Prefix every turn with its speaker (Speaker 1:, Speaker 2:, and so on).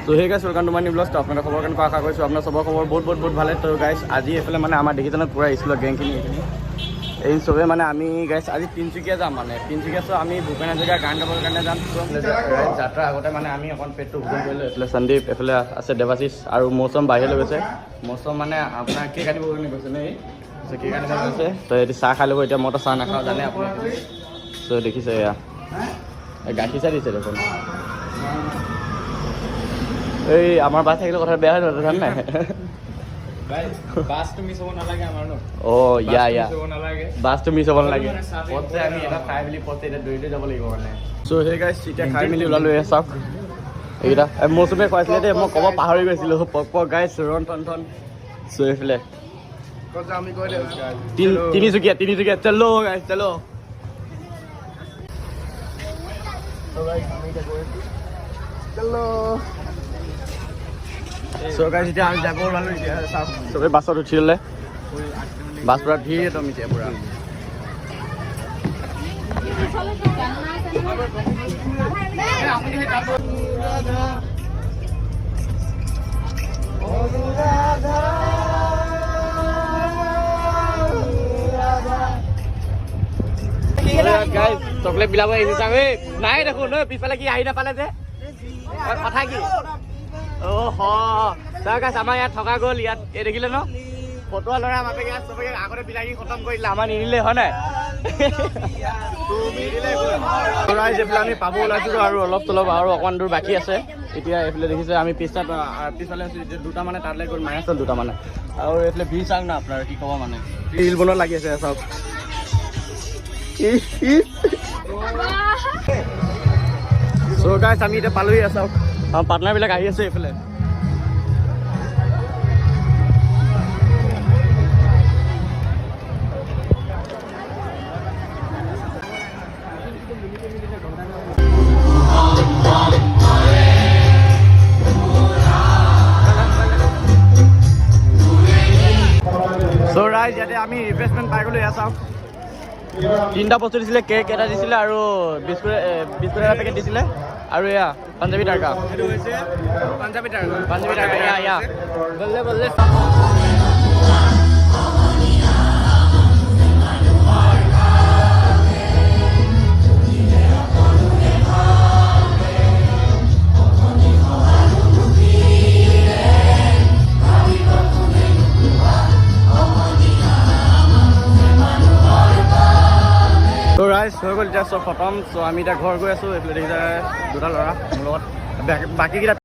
Speaker 1: তো সেই guys welcome to my new blog. তো আপোনালোকৰ খবৰ কেনেকুৱা আশা কৰিছোঁ আপোনাৰ চবৰ খবৰ বহুত ভালে। তো গাইছ আজি এইফালে মানে আমাৰ দেখিজনত পূৰা আহিছিলোঁ গেংখিনি এইখিনি এই চবেই মানে আমি গাইছ আজি তিনিচুকীয়া যাম মানে তিনিচুকীয়া আমি ভূপেন হাজৰিকাৰ গান গাবৰ কাৰণে যাম। যাত্ৰাৰ আগতে মানে আমি অকণ পেটটো ভোজন কৰিলোঁ। এইফালে সন্দীপ, এইফালে আছে দেৱাশিষ আৰু মৌচম বাহিৰলৈ গৈছে। মৌচম মানে আপোনাৰ কেক কাটিব কাৰণে গৈছে নে কেক কাটিব গৈছে। তো এতিয়া চাহ খাই ল'ব। এতিয়া মইতো চাহ নাখাওঁ জানে আপুনি। তো দেখিছে এয়া গাখীৰ চাহ দিছে দেখোন। এই আমাৰ বাছ থাকিলে কথা বেয়া হৈ যাব জান নাই। বাছটো মিছ হ'ব নালাগে আমাৰ ন। অ' ইয়া বাছটো মিছ হ'ব নালাগে। পথে আমি এটা খাই মেলি পথে এতিয়া দৌৰি যাব লাগিব মানে। চ' সেই গাইছ এতিয়া খাই মেলি ওলালোঁ। চাওক এইকেইটা মৌচুমে খুৱাইছিলে দেই, মই ক'ব পাহৰি গৈছিলোঁ। পক গাইছ ৰন ঠন। চ' এইফালে তিনিচুকীয়া চলো গাইছ চলো। চৰকাৰী যেতিয়া আমি যাব ওলালোঁ এতিয়া চাওক চবেই বাছত উঠি ল'লে। বাছ পূৰা ভিৰ একদম এতিয়া পূৰা। চকলেট বিলাব আহিছে চাগে নাই দেখোন পিছফালে কি আহি নাপালে যে কথা কি। অ' তাৰ গাছ আমাৰ ইয়াত থকা গ'ল। ইয়াত এই দেখিলে ন ফটোৱা ল'ৰা বাপেকে চবকে আগতে বিলাহী খতম কৰি দিলে, আমাৰ নিদিলে হয় নাই। এইফালে আমি পাব ওলাইছিলোঁ আৰু অলপ চলপ আৰু অকণমান দূৰ বাকী আছে। এতিয়া এইফালে দেখিছে আমি পিছফালে আছোঁ দুটা মানে তালৈ গ'ল মাৰি আছে দুটা মানে। আৰু এইফালে ভিৰ চাওক না আপোনাৰ কি ক'ব মানে ৰিল বনোৱাত লাগি আছে চাওক। চ' গাইছ আমি এতিয়া পালোহি চাওক আমাৰ পাৰ্টনাৰবিলাক আহি আছে এইফালে। চ' ৰাইজ ইয়াতে আমি ৰিফ্ৰেছমেণ্ট পাই গ'লোঁ। এয়া চাওক তিনিটা বস্তু দিছিলে, কেক এটা দিছিলে আৰু বিস্কুট এটা পেকেট দিছিলে আৰু এয়া পাঞ্জাবী তাৰকা। পাঞ্জাবী তাৰকা এয়া বললে ৰাইজ হৈ গ'ল এতিয়া চব খতম। চ' আমি এতিয়া ঘৰ গৈ আছোঁ। এইফালে দেখিছে দুটা ল'ৰা মোৰ লগত বাকীকেইটা